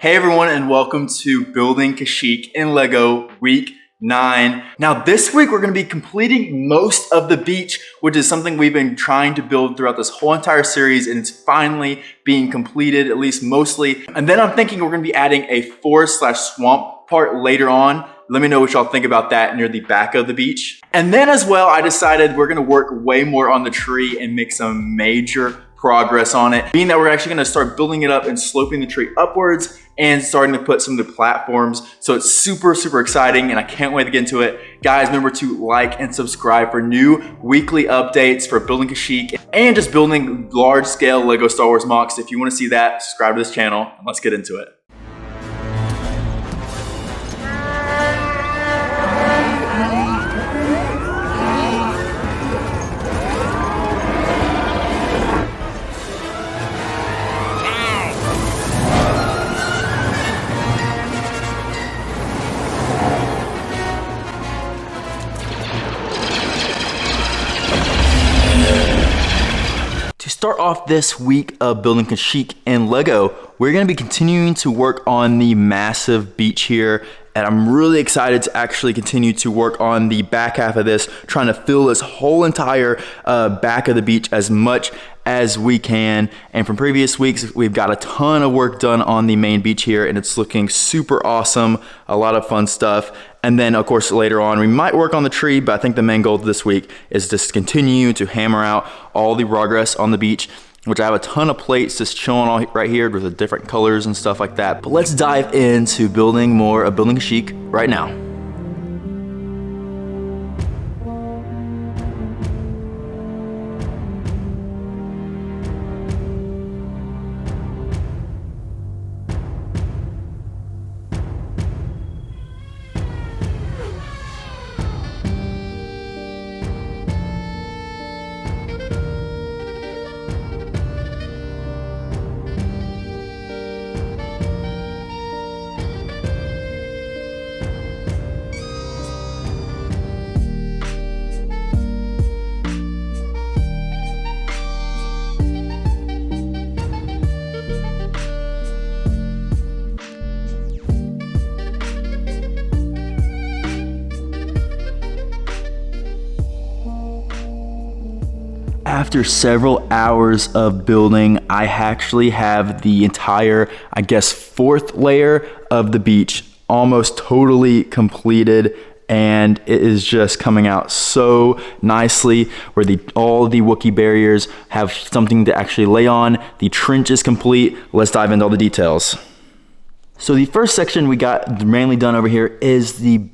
Hey everyone, and welcome to Building Kashyyyk in Lego Week 9. Now this week we're going to be completing most of the beach, which is something we've been trying to build throughout this whole entire series, and it's finally being completed, at least mostly. And then I'm thinking we're going to be adding a forest/swamp part later on. Let me know what y'all think about that near the back of the beach. And then as well, I decided we're going to work way more on the tree and make some major progress on it, being that we're actually going to start building it up and sloping the tree upwards and starting to put some of the platforms. So it's super exciting and I can't wait to get into it. Guys, remember to like and subscribe for new weekly updates for Building Kashyyyk and just building large scale Lego Star Wars mocks. If you want to see that, subscribe to this channel and let's get into it. To start off this week of Building Kashyyyk in Lego, we're going to be continuing to work on the massive beach here, and I'm really excited to actually continue to work on the back half of this, trying to fill this whole entire back of the beach as much as we can. And from previous weeks, we've got a ton of work done on the main beach here, and it's looking super awesome, a lot of fun stuff. And then of course later on we might work on the tree, but I think the main goal this week is just continue to hammer out all the progress on the beach, which I have a ton of plates just chilling all right here with the different colors and stuff like that. But let's dive into building more of Building Kashyyyk right now. After several hours of building, I actually have the entire, I guess, fourth layer of the beach almost totally completed, and it is just coming out so nicely where all the Wookiee barriers have something to actually lay on. The trench is complete. Let's dive into all the details. So the first section we got mainly done over here is the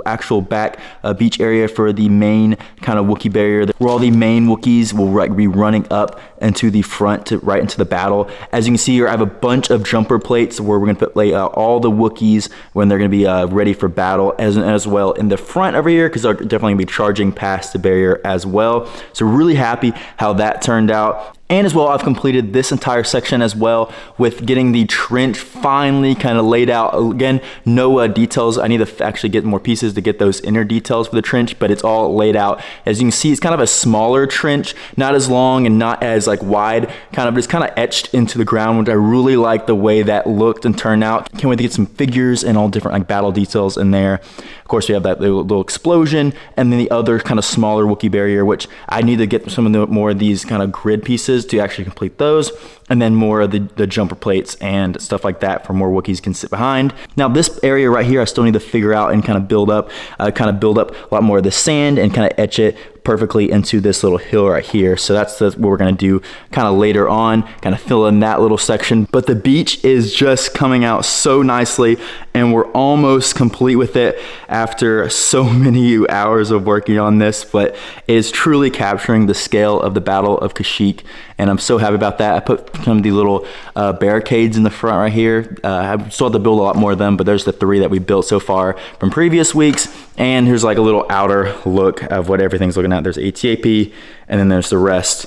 actual back beach area for the main kind of Wookiee barrier, where all the main Wookiees will be running up into the front right into the battle. As you can see here, I have a bunch of jumper plates where we're gonna lay out all the Wookiees when they're gonna be ready for battle, as well in the front over here, because they're definitely gonna be charging past the barrier as well. So really happy how that turned out. And as well, I've completed this entire section as well with getting the trench finally kind of laid out. Again, no details. I need to actually get more pieces to get those inner details for the trench, but it's all laid out. As you can see, it's kind of a smaller trench, not as long and not as wide, it's kind of etched into the ground, which I really like the way that looked and turned out. Can't wait to get some figures and all different battle details in there. Of course, we have that little explosion, and then the other kind of smaller Wookiee barrier, which I need to get some of the more of these kind of grid pieces to actually complete those, and then more of the jumper plates and stuff like that for more Wookiees can sit behind. Now this area right here, I still need to figure out and kind of build up a lot more of the sand and kind of etch it perfectly into this little hill right here. So that's what we're gonna do kind of later on, kind of fill in that little section. But the beach is just coming out so nicely, and we're almost complete with it after so many hours of working on this, but it is truly capturing the scale of the Battle of Kashyyyk, and I'm so happy about that. I put some of the little barricades in the front right here. I still have to build a lot more of them, but there's the 3 that we built so far from previous weeks. And here's like a little outer look of what everything's looking at. There's ATAP, and then there's the rest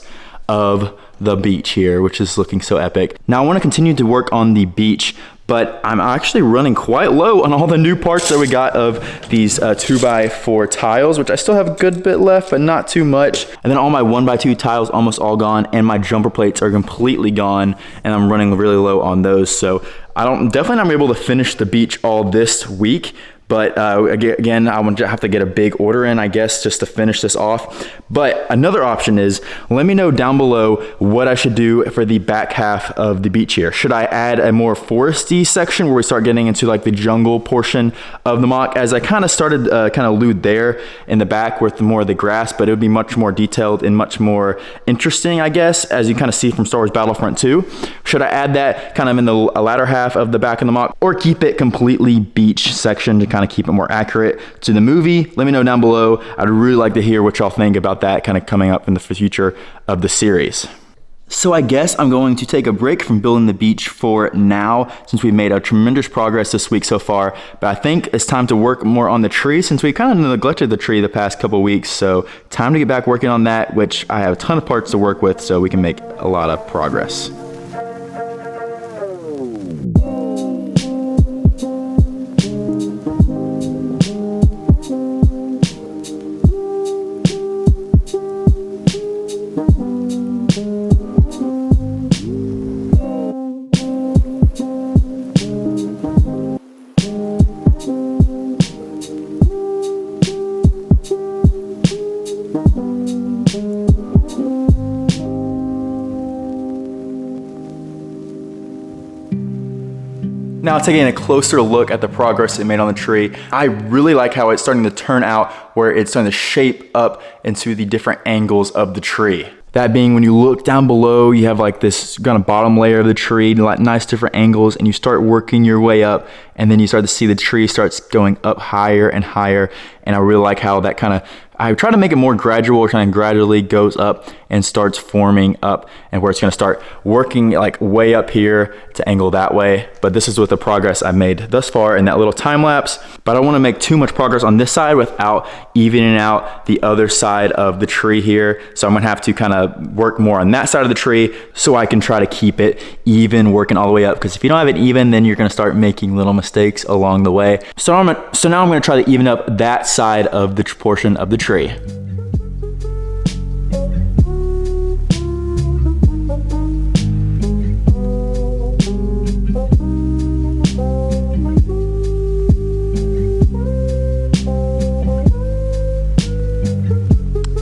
of the beach here, which is looking so epic. Now I want to continue to work on the beach, but I'm actually running quite low on all the new parts that we got of these 2x4 tiles, which I still have a good bit left, but not too much. And then all my 1x2 tiles almost all gone, and my jumper plates are completely gone, and I'm running really low on those. So I don't definitely not able to finish the beach all this week. But again, I would have to get a big order in, I guess, just to finish this off. But another option is, let me know down below what I should do for the back half of the beach here. Should I add a more foresty section where we start getting into like the jungle portion of the MOC? As I kind of started kind of allude there in the back with more of the grass, but it would be much more detailed and much more interesting, I guess, as you kind of see from Star Wars Battlefront 2. Should I add that kind of in the latter half of the back of the MOC, or keep it completely beach section to kind of keep it more accurate to the movie? Let me know down below. I'd really like to hear what y'all think about that kind of coming up in the future of the series. So I guess I'm going to take a break from building the beach for now, since we've made a tremendous progress this week so far. But I think it's time to work more on the tree, since we kind of neglected the tree the past couple weeks. So time to get back working on that, which I have a ton of parts to work with, so we can make a lot of progress. Now taking a closer look at the progress it made on the tree, I really like how it's starting to turn out where it's starting to shape up into the different angles of the tree. That being, when you look down below, you have like this kind of bottom layer of the tree, like nice different angles, and you start working your way up, and then you start to see the tree starts going up higher and higher. And I really like how that kind of, I try to make it more gradual, kind of gradually goes up and starts forming up, and where it's going to start working like way up here to angle that way. But this is with the progress I've made thus far in that little time lapse. But I don't want to make too much progress on this side without evening out the other side of the tree here. So I'm going to have to kind of work more on that side of the tree so I can try to keep it even, working all the way up. Because if you don't have it even, then you're going to start making little mistakes along the way. So now I'm going to try to even up that side of the portion of the tree.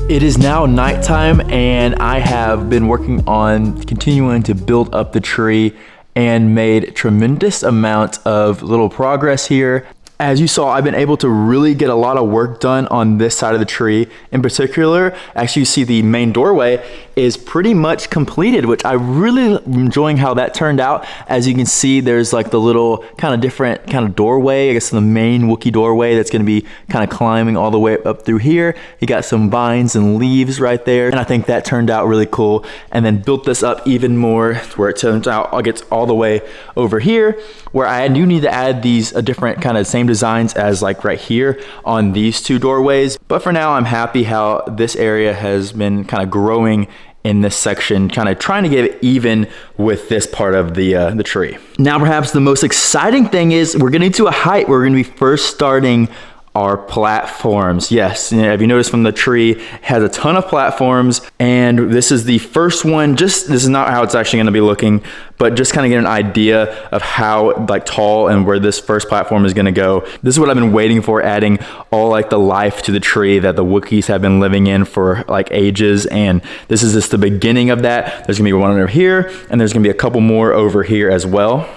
It is now nighttime, and I have been working on continuing to build up the tree and made tremendous amount of little progress here. As you saw, I've been able to really get a lot of work done on this side of the tree. In particular, actually you see the main doorway is pretty much completed, which I really am enjoying how that turned out. As you can see, there's like the little kind of different kind of doorway, I guess the main Wookiee doorway that's gonna be kind of climbing all the way up through here. You got some vines and leaves right there, and I think that turned out really cool. And then built this up even more to where it turns out it gets all the way over here, where I do need to add these different kind of same designs as like right here on these two doorways. But for now, I'm happy how this area has been kind of growing in this section, kind of trying to get it even with this part of the tree. Now, perhaps the most exciting thing is we're getting to a height where we're gonna be first starting our platforms. Yes, if you notice from the tree, it has a ton of platforms, and this is the first one. This is not how it's actually gonna be looking, but just kind of get an idea of how like tall and where this first platform is gonna go. This is what I've been waiting for, adding all like the life to the tree that the Wookiees have been living in for like ages, and this is just the beginning of that. There's gonna be one over here, and there's gonna be a couple more over here as well.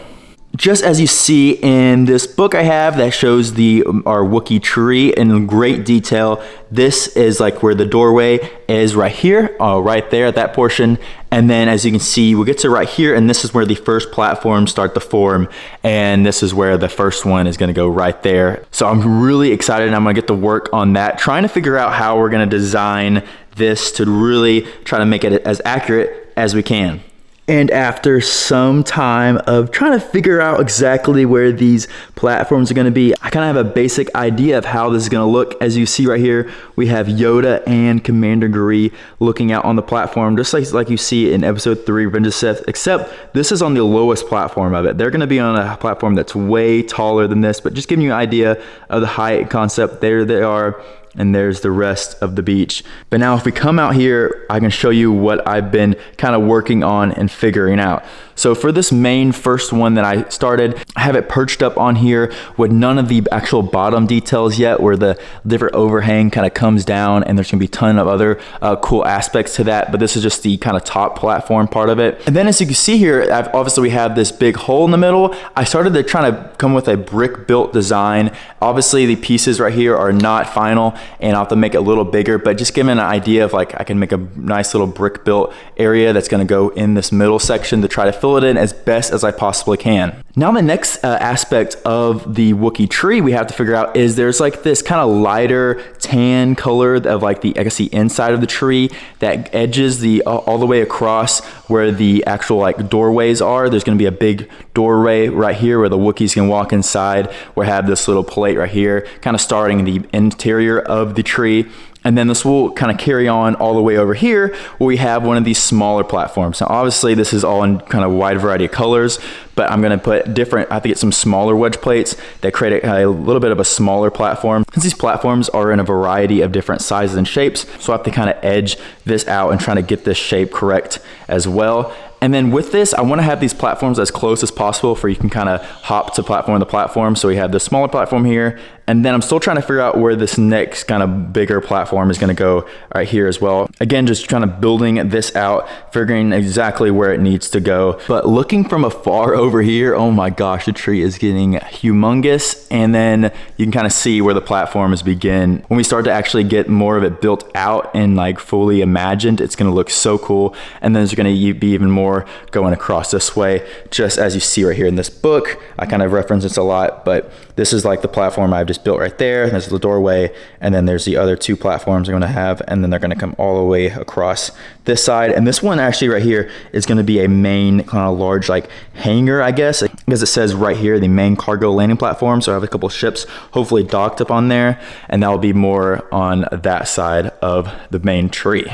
Just as you see in this book I have that shows our Wookiee Tree in great detail, this is like where the doorway is right here, right there at that portion. And then as you can see, we'll get to right here, and this is where the first platforms start to form. And this is where the first one is gonna go right there. So I'm really excited. I'm gonna get to work on that, trying to figure out how we're gonna design this to really try to make it as accurate as we can. And after some time of trying to figure out exactly where these platforms are gonna be, I kind of have a basic idea of how this is gonna look. As you see right here, we have Yoda and Commander Gree looking out on the platform, just like you see in episode 3, Revenge of the Sith, except this is on the lowest platform of it. They're gonna be on a platform that's way taller than this, but just giving you an idea of the height concept. There they are. and there's the rest of the beach. But now if we come out here, I can show you what I've been kind of working on and figuring out. So for this main first one that I started, I have it perched up on here with none of the actual bottom details yet, where the different overhang kind of comes down, and there's gonna be a ton of other cool aspects to that, but this is just the kind of top platform part of it. And then as you can see here, obviously we have this big hole in the middle. I started to trying to come with a brick built design. Obviously the pieces right here are not final, and I'll have to make it a little bigger, but just giving an idea of like I can make a nice little brick built area that's gonna go in this middle section to try to fill it in as best as I possibly can. Now the next aspect of the Wookiee tree we have to figure out is there's like this kind of lighter tan color of like the, I guess the inside of the tree that edges the all the way across where the actual like doorways are. There's gonna be a big doorway right here where the Wookiees can walk inside. We have this little plate right here, kind of starting the interior of the tree. And then this will kind of carry on all the way over here where we have one of these smaller platforms. Now obviously this is all in kind of wide variety of colors, but I'm gonna put different, I have to get some smaller wedge plates that create a little bit of a smaller platform. Since these platforms are in a variety of different sizes and shapes, so I have to kind of edge this out and try to get this shape correct as well. And then with this, I want to have these platforms as close as possible for you can kind of hop to platform to platform. So we have this smaller platform here, and then I'm still trying to figure out where this next kind of bigger platform is going to go right here as well. Again, just kind of building this out, figuring exactly where it needs to go. But looking from afar over here, oh my gosh, the tree is getting humongous. And then you can kind of see where the platforms begin. When we start to actually get more of it built out and like fully imagined, it's going to look so cool. And then there's going to be even more going across this way, just as you see right here in this book. I kind of reference this a lot, but this is like the platform I've just built right there. There's the doorway, and then there's the other two platforms I'm going to have, and then they're going to come all the way across this side. And this one actually right here is going to be a main kind of large like hangar, I guess, because it says right here the main cargo landing platform. So I have a couple ships hopefully docked up on there, and that will be more on that side of the main tree.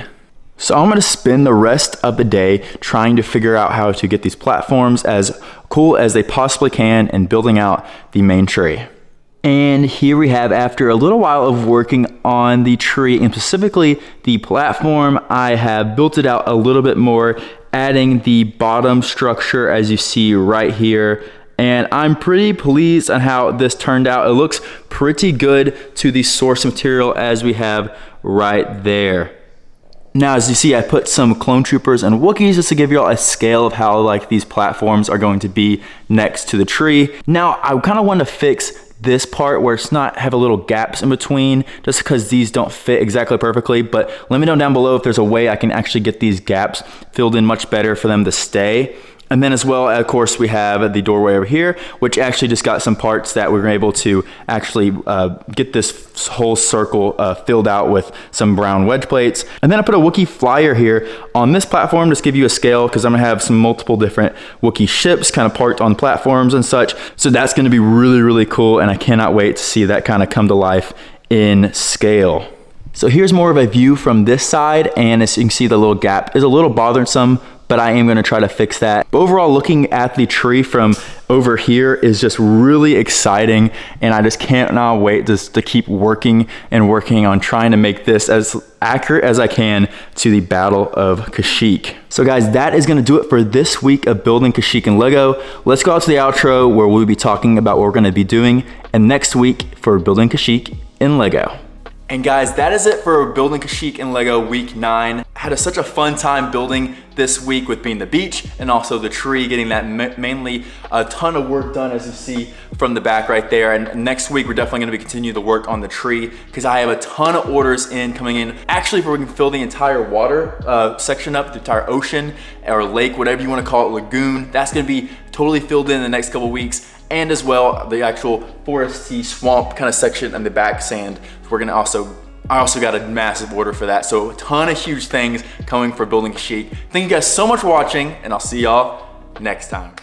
So I'm going to spend the rest of the day trying to figure out how to get these platforms as cool as they possibly can and building out the main tree. And here we have, after a little while of working on the tree and specifically the platform, I have built it out a little bit more, adding the bottom structure as you see right here. And I'm pretty pleased on how this turned out. It looks pretty good to the source material as we have right there. Now, as you see, I put some clone troopers and Wookiees just to give you all a scale of how like these platforms are going to be next to the tree. Now, I kind of want to fix this part where it's not have a little gaps in between, just because these don't fit exactly perfectly. But let me know down below if there's a way I can actually get these gaps filled in much better for them to stay. And then as well, of course, we have the doorway over here, which actually just got some parts that we were able to actually get this whole circle filled out with some brown wedge plates. And then I put a Wookiee flyer here on this platform, just to give you a scale, because I'm gonna have some multiple different Wookiee ships kind of parked on platforms and such. So that's gonna be really, really cool. And I cannot wait to see that kind of come to life in scale. So here's more of a view from this side. And as you can see, the little gap is a little bothersome, but I am going to try to fix that. But overall, looking at the tree from over here is just really exciting, and I just can't now wait just to keep working and working on trying to make this as accurate as I can to the Battle of Kashyyyk. So guys, that is going to do it for this week of Building Kashyyyk in Lego. Let's go out to the outro where we'll be talking about what we're going to be doing and next week for Building Kashyyyk in Lego. And guys, that is it for Building Kashyyyk in Lego week 9. I had such a fun time building this week with being the beach and also the tree, getting that mainly a ton of work done as you see from the back right there. And next week, we're definitely gonna continue the work on the tree because I have a ton of orders coming in. Actually, if we can fill the entire water section up, the entire ocean or lake, whatever you wanna call it, lagoon, that's gonna be totally filled in the next couple weeks. And as well, the actual foresty swamp kind of section and the back sand. So we're gonna I also got a massive order for that. So a ton of huge things coming for Building Kashyyyk. Thank you guys so much for watching, and I'll see y'all next time.